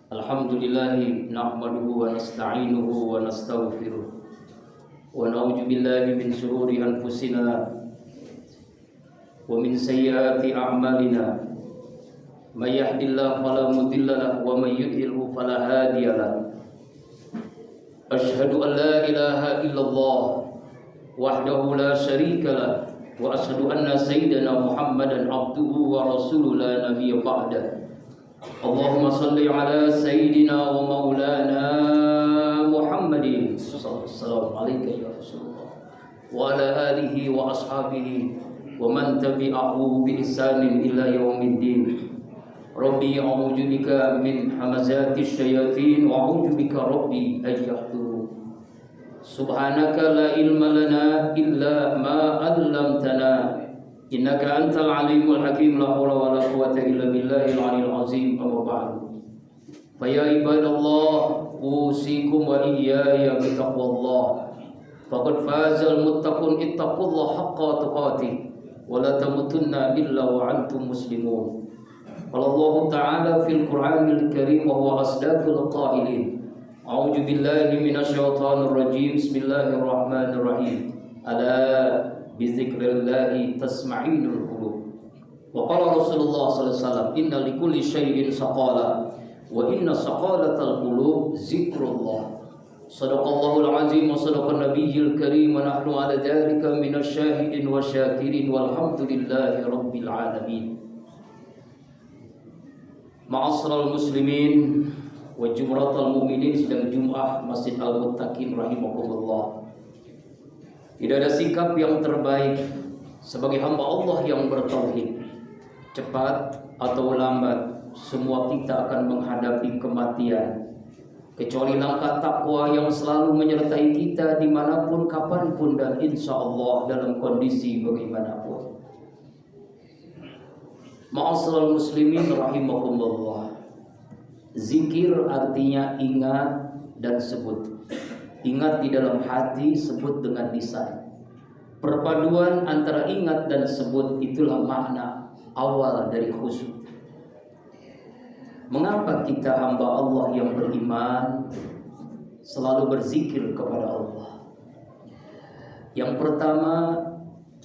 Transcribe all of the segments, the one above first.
Alhamdulillahi nahmaduhu wa nasta'inuhu wa nastaghfiruh wa na'udzu billahi min shururi anfusina wa min sayyiati a'malina may yahdihillahu fala mudilla lahu wa may yudlilhu fala hadiya lahu. Asyhadu an la ilaha illallah wahdahu la syarika lahu wa asyhadu anna sayyidana Muhammadan abduhu wa rasuluhu la nabiyya ba'da. Allahumma salli ala sayyidina wa maulana Muhammadin sallallahu alaihi ya Rasulullah wa ala alihi wa ashabihi wa man tabi'ahu bi ihsanin ila yaumiddin. Rabbi a'udzu bika min hamazati syayatin wa a'udzu bika rabbi an yahdurun. Subhanaka la ilma lana illa ma 'allamtana innaka antal alimul hakim. La haula wala quwwata illa billahil aliyil azim. Amma ba'du. Fa ya ibadallah usikum wa iyaya bi taqwallah. Faqad fazal muttaqun ittaqullaha haqqa tuqatih wa la tamutunna illa wa antum muslimun. Qala Allah ta'ala fil Qur'anil Karim wa huwa asdaqul qailin. A'udzu billahi minasy syaithanir rajim. Bismillahirrahmanirrahim. Ala bizikrillahi tasma'inul qulub. Wa qala Rasulullah sallallahu alaihi wasallam inna likulli syai'in saqala wa inna saqalatal qulub zikrullah. Shadaqallahul azim wa sadaqan nabiyyil karim wa nahnu ala dzalika minasy syahidin wa syakirin walhamdulillahi rabbil alamin. Ma'asyiral muslimin wa jumratal mu'minin, sedang Jumat Masjid Al-Muttaqin rahimakumullah. Tidak ada sikap yang terbaik sebagai hamba Allah yang bertauhid. Cepat atau lambat, semua kita akan menghadapi kematian. Kecuali langkah takwa yang selalu menyertai kita dimanapun, kapanpun, dan insya Allah dalam kondisi bagaimanapun. Ma'asyiral muslimin rahimakumullah. Zikir artinya ingat dan sebut. Ingat di dalam hati, sebut dengan lisan. Perpaduan antara ingat dan sebut itulah makna awal dari khusyuk. Mengapa kita hamba Allah yang beriman selalu berzikir kepada Allah? Yang pertama,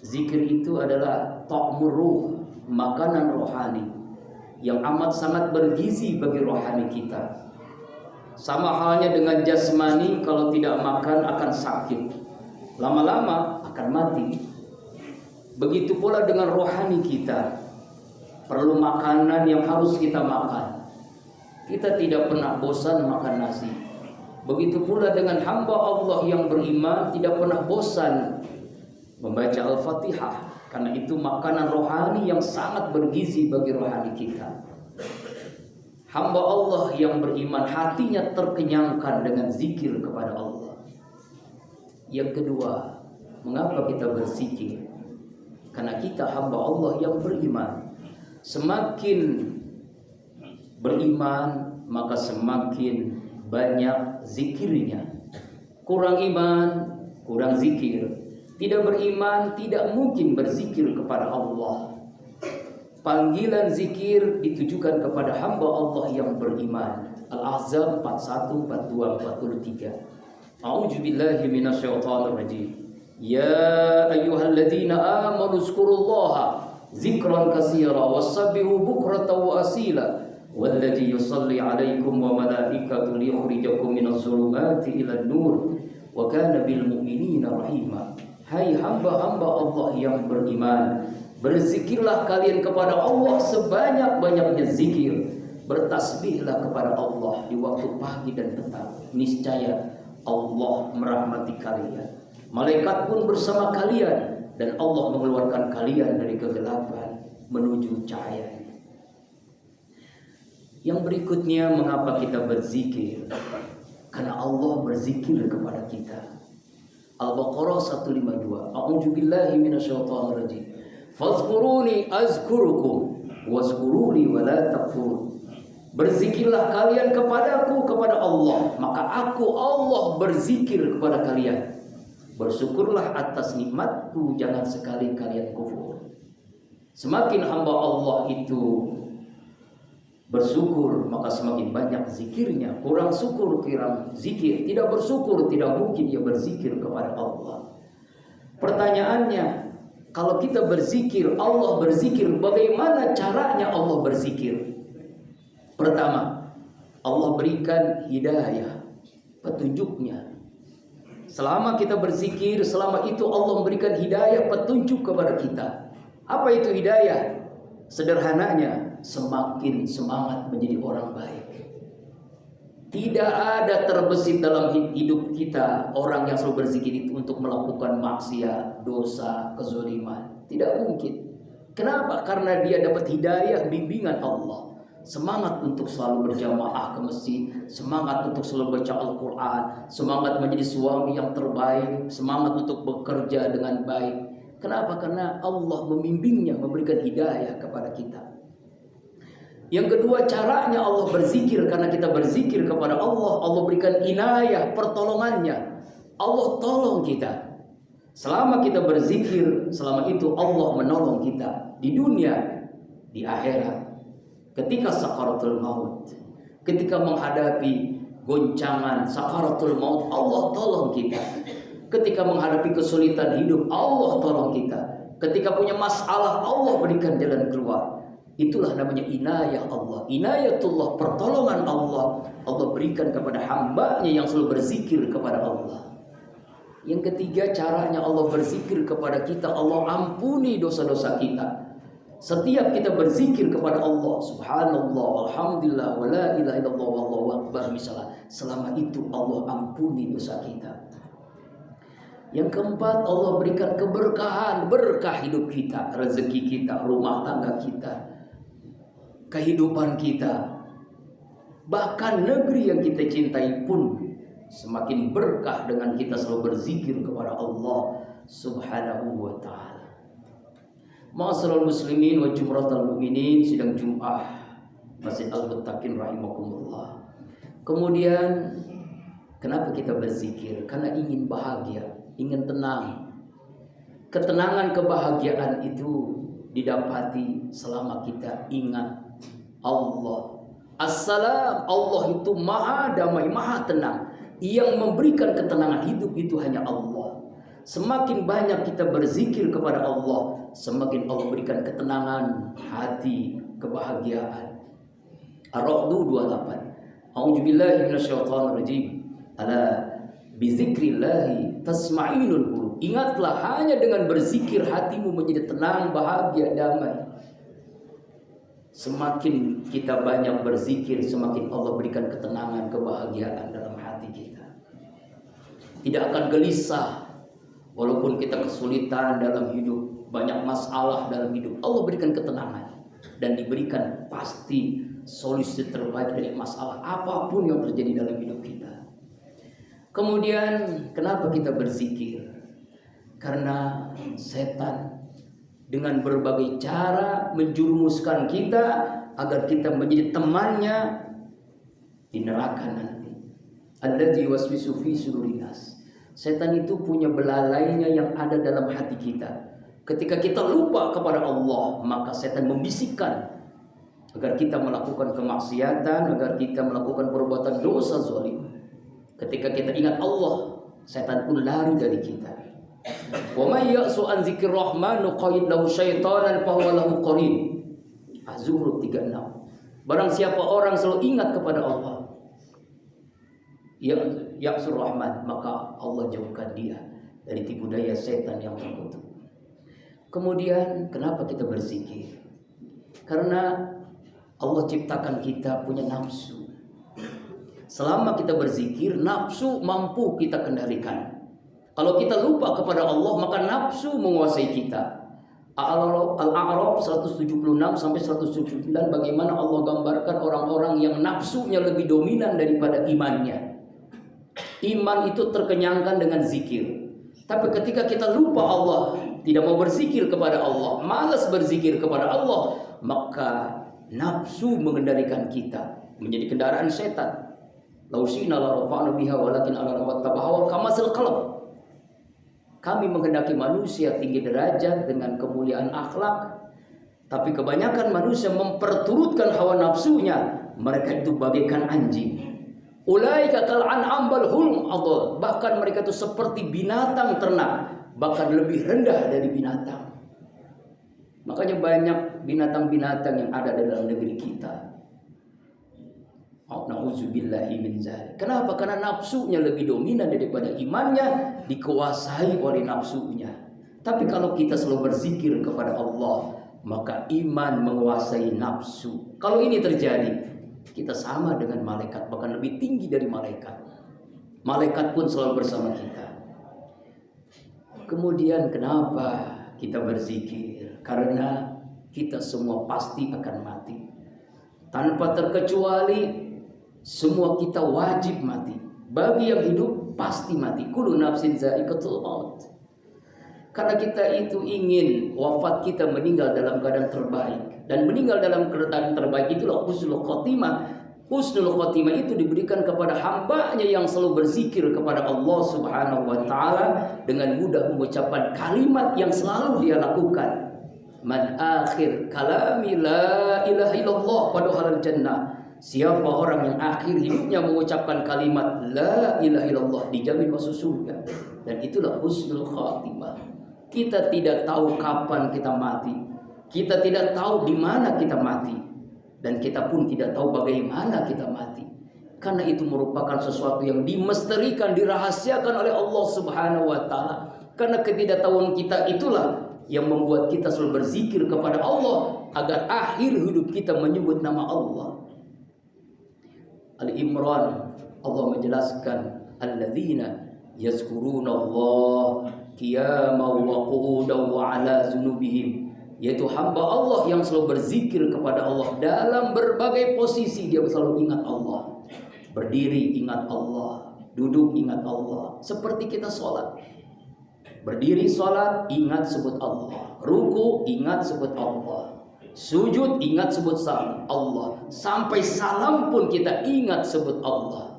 zikir itu adalah ta'mur ruh, makanan rohani yang amat sangat bergizi bagi rohani kita. Sama halnya dengan jasmani, kalau tidak makan akan sakit, lama-lama akan mati. Begitu pula dengan rohani kita, perlu makanan yang harus kita makan. Kita tidak pernah bosan makan nasi. Begitu pula dengan hamba Allah yang beriman, tidak pernah bosan membaca Al-Fatihah, karena itu makanan rohani yang sangat bergizi bagi rohani kita. Hamba Allah yang beriman hatinya terkenyangkan dengan zikir kepada Allah. Yang kedua, mengapa kita berzikir? Karena kita hamba Allah yang beriman. Semakin beriman, maka semakin banyak zikirnya. Kurang iman, kurang zikir. Tidak beriman, tidak mungkin berzikir kepada Allah. Panggilan zikir ditujukan kepada hamba Allah yang beriman. Al-Ahzab 41, 42, 43. A'udzu billahi minasyaitonir rajim. Ya ayyuhalladzina amanu zkurullaha zikran katsira wasabbihu bukratan wa asila. Walladzi yusalli 'alaikum wa malaikatuhu liyukhrijakum minadh dhulumati ilan nur wa kana bil mu'minina rahima. Hai hamba-hamba Allah yang beriman, berzikirlah kalian kepada Allah sebanyak-banyaknya zikir. Bertasbihlah kepada Allah di waktu pagi dan petang. Niscaya Allah merahmati kalian. Malaikat pun bersama kalian, dan Allah mengeluarkan kalian dari kegelapan menuju cahaya. Yang berikutnya, mengapa kita berzikir? Karena Allah berzikir kepada kita. Al-Baqarah 152. A'udzu billahi minasyaitonir rajim. Fazkuruni azkurukum wazkuruni wa la takfurun. Berzikirlah kalian kepadaku, kepada Allah, maka aku Allah berzikir kepada kalian. Bersyukurlah atas nikmatku, jangan sekali kalian kufur. Semakin hamba Allah itu Bersyukur maka semakin banyak zikirnya. Kurang syukur kurang zikir. Tidak bersyukur tidak mungkin dia berzikir kepada Allah. Pertanyaannya, kalau kita berzikir, Allah berzikir, bagaimana caranya Allah berzikir? Pertama, Allah berikan hidayah, petunjuknya. Selama kita berzikir, selama itu Allah memberikan hidayah, petunjuk kepada kita. Apa itu hidayah? Sederhananya, semakin semangat menjadi orang baik. Tidak ada terbesit dalam hidup kita orang yang selalu berzikir itu untuk melakukan maksiat, dosa, kezaliman. Tidak mungkin. Kenapa? Karena dia dapat hidayah, bimbingan Allah. Semangat untuk selalu berjamaah ke masjid, semangat untuk selalu baca Al-Quran, semangat menjadi suami yang terbaik, semangat untuk bekerja dengan baik. Kenapa? Karena Allah membimbingnya, memberikan hidayah kepada kita. Yang kedua, caranya Allah berzikir, karena kita berzikir kepada Allah, Allah berikan inayah, pertolongannya. Allah tolong kita. Selama kita berzikir, selama itu Allah menolong kita di dunia, di akhirat. Ketika sakaratul maut, ketika menghadapi goncangan sakaratul maut, Allah tolong kita. Ketika menghadapi kesulitan hidup, Allah tolong kita. Ketika punya masalah, Allah berikan jalan keluar. Itulah namanya inayah Allah. Inayatullah, pertolongan Allah. Allah berikan kepada hambanya yang selalu berzikir kepada Allah. Yang ketiga, caranya Allah berzikir kepada kita, Allah ampuni dosa-dosa kita. Setiap kita berzikir kepada Allah, subhanallah, alhamdulillah, wa la ilaha illallah, wallahu akbar, misalnya, selama itu Allah ampuni dosa kita. Yang keempat, Allah berikan keberkahan, berkah hidup kita, rezeki kita, rumah tangga kita, kehidupan kita. Bahkan negeri yang kita cintai pun semakin berkah dengan kita selalu berzikir kepada Allah subhanahu wa ta'ala. Ma'asyiral muslimin wa jumratal mu'minin, sidang Jum'ah Masjid Al-Muttaqin rahimakumullah. Kemudian kenapa kita berzikir? Karena ingin bahagia, ingin tenang. Ketenangan, kebahagiaan itu didapati selama kita ingat Allah. Assalam, Allah itu maha damai, maha tenang. Yang memberikan ketenangan hidup itu hanya Allah. Semakin banyak kita berzikir kepada Allah, semakin Allah berikan ketenangan hati, kebahagiaan. Ar-Ra'd 28. A'udzubillahi minasyaitonirrajim. Ala bizikrillah tasma'inul qulub. Ingatlah, hanya dengan berzikir hatimu menjadi tenang, bahagia, damai. Semakin kita banyak berzikir, semakin Allah berikan ketenangan, kebahagiaan dalam hati kita. Tidak akan gelisah. Walaupun kita kesulitan dalam hidup, banyak masalah dalam hidup, Allah berikan ketenangan. Dan diberikan pasti solusi terbaik dari masalah apapun yang terjadi dalam hidup kita. Kemudian kenapa kita berzikir? Karena setan dengan berbagai cara menjurumuskan kita agar kita menjadi temannya di neraka nanti. Alladzi waswisu fi sudurin nas. Setan itu punya belalainya yang ada dalam hati kita. Ketika kita lupa kepada Allah, maka setan membisikkan agar kita melakukan kemaksiatan, agar kita melakukan perbuatan dosa zalim. Ketika kita ingat Allah, setan pun lari dari kita. Wa may ya'su an dzikrir rahman nuqayyid lahu syaitanan fa huwa lahu qarin. Az-Zukhruf 36. Barang siapa orang selalu ingat kepada Allah, Ya'sur Rahman, maka Allah jauhkan dia dari tipu daya setan yang terkutuk. Kemudian kenapa kita berzikir? Karena Allah ciptakan kita punya nafsu. Selama kita berzikir, nafsu mampu kita kendalikan. Kalau kita lupa kepada Allah, maka nafsu menguasai kita. Al-A'raf 176 sampai 179, bagaimana Allah gambarkan orang-orang yang nafsunya lebih dominan daripada imannya. Iman itu terkenyangkan dengan zikir. Tapi ketika kita lupa Allah, tidak mau berzikir kepada Allah, malas berzikir kepada Allah, maka nafsu mengendalikan kita, menjadi kendaraan setan. Lausina la rafa'na biha walakin ala rawattabaha kamasil qalb. Kami menghendaki manusia tinggi derajat dengan kemuliaan akhlak, Tapi kebanyakan manusia memperturutkan hawa nafsunya. Mereka itu bagaikan anjing. Ulaika kal an'am bal hum adall. Bahkan mereka itu seperti binatang ternak, bahkan lebih rendah dari binatang. Makanya banyak binatang-binatang yang ada dalam negeri kita. Nauzubillahi min dzalik. Kenapa? Karena nafsunya lebih dominan daripada imannya, dikuasai oleh nafsunya. Tapi kalau kita selalu berzikir kepada Allah, maka iman menguasai nafsu. Kalau ini terjadi, kita sama dengan malaikat, bahkan lebih tinggi dari malaikat. Malaikat pun selalu bersama kita. Kemudian kenapa kita berzikir? Karena kita semua pasti akan mati. Tanpa terkecuali semua kita wajib mati. Bagi yang hidup pasti mati. Kullu nafsin za'iqatul maut. Karena kita itu ingin wafat kita meninggal dalam keadaan terbaik. Dan meninggal dalam keadaan terbaik itulah husnul khotimah. Husnul khotimah itu diberikan kepada hambanya yang selalu berzikir kepada Allah Subhanahu wa ta'ala dengan mudah mengucapkan kalimat yang selalu dia lakukan. Man akhir kalami la ilaha illallah padahal jannah. Siapa orang yang akhir hidupnya mengucapkan kalimat la ilaha illallah, dijamin masuk surga. Dan itulah husnul khatimah. Kita tidak tahu kapan kita mati. Kita tidak tahu di mana kita mati. Dan kita pun tidak tahu bagaimana kita mati. Karena itu merupakan sesuatu yang dimisterikan, dirahasiakan oleh Allah Subhanahu wa ta'ala. Karena ketidaktahuan kita itulah yang membuat kita selalu berzikir kepada Allah agar akhir hidup kita menyebut nama Allah. Al-Imran, Allah menjelaskan alladzina yazkuruna Allah qiyaman wa qu'udan wa ala junubihim, yaitu hamba Allah yang selalu berzikir kepada Allah dalam berbagai posisi. Dia selalu ingat Allah. Berdiri ingat Allah, duduk ingat Allah. Seperti kita sholat, berdiri sholat ingat sebut Allah, ruku ingat sebut Allah, sujud ingat sebut Allah, sampai salam pun kita ingat sebut Allah.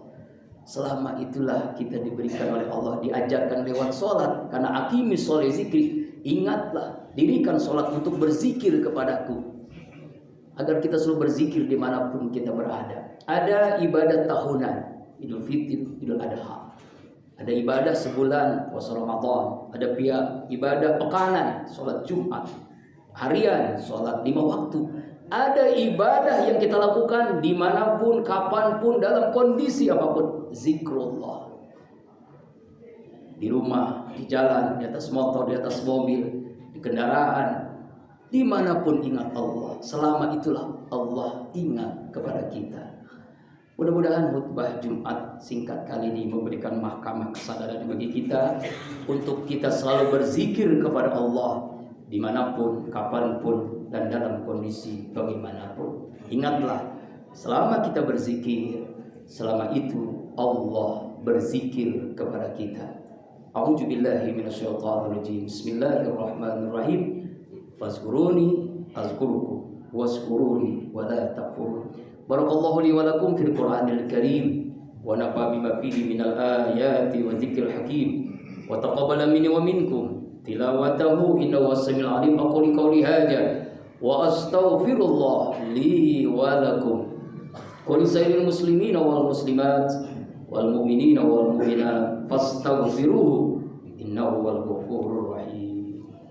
Selama itulah kita diberikan oleh Allah, diajarkan lewat sholat. Karena aqimis sholih zikri, ingatlah, dirikan sholat untuk berzikir kepadaku, agar kita selalu berzikir dimanapun kita berada. Ada ibadah tahunan, Idul Fitri, Idul Adha. Ada ibadah sebulan, puasa Ramadan. Ada ibadah pekanan, sholat Jumat. Harian, sholat 5 waktu. Ada ibadah yang kita lakukan dimanapun, kapanpun, dalam kondisi apapun. Zikrullah. Di rumah, di jalan, di atas motor, di atas mobil, di kendaraan, dimanapun ingat Allah. Selama itulah Allah ingat kepada kita. Mudah-mudahan khutbah Jumat singkat kali ini memberikan mahkamah kesadaran bagi kita untuk kita selalu berzikir kepada Allah dimanapun, kapanpun, dan dalam kondisi bagaimanapun. Ingatlah, selama kita berzikir, selama itu Allah berzikir kepada kita. A'udzubillahi minasyaitonirrajim. Bismillahirrahmanirrahim. Fazkuruni azkurukum waskuruni wala takfurun. Barakallahu li wa lakum fil Qur'anil Karim wa nafa bima fihi minal ayati wa dzikril hakim wa taqabbala minni wa minkum tilawatahu innahu was-sami'ul 'alim. Aqulu qawli hadza wa astaghfirullah li wa lakum wa li sairil muslimina wal muslimat wal mu'minina wal mu'minat fastaghfiruhu innahu wal ghafurur rahim.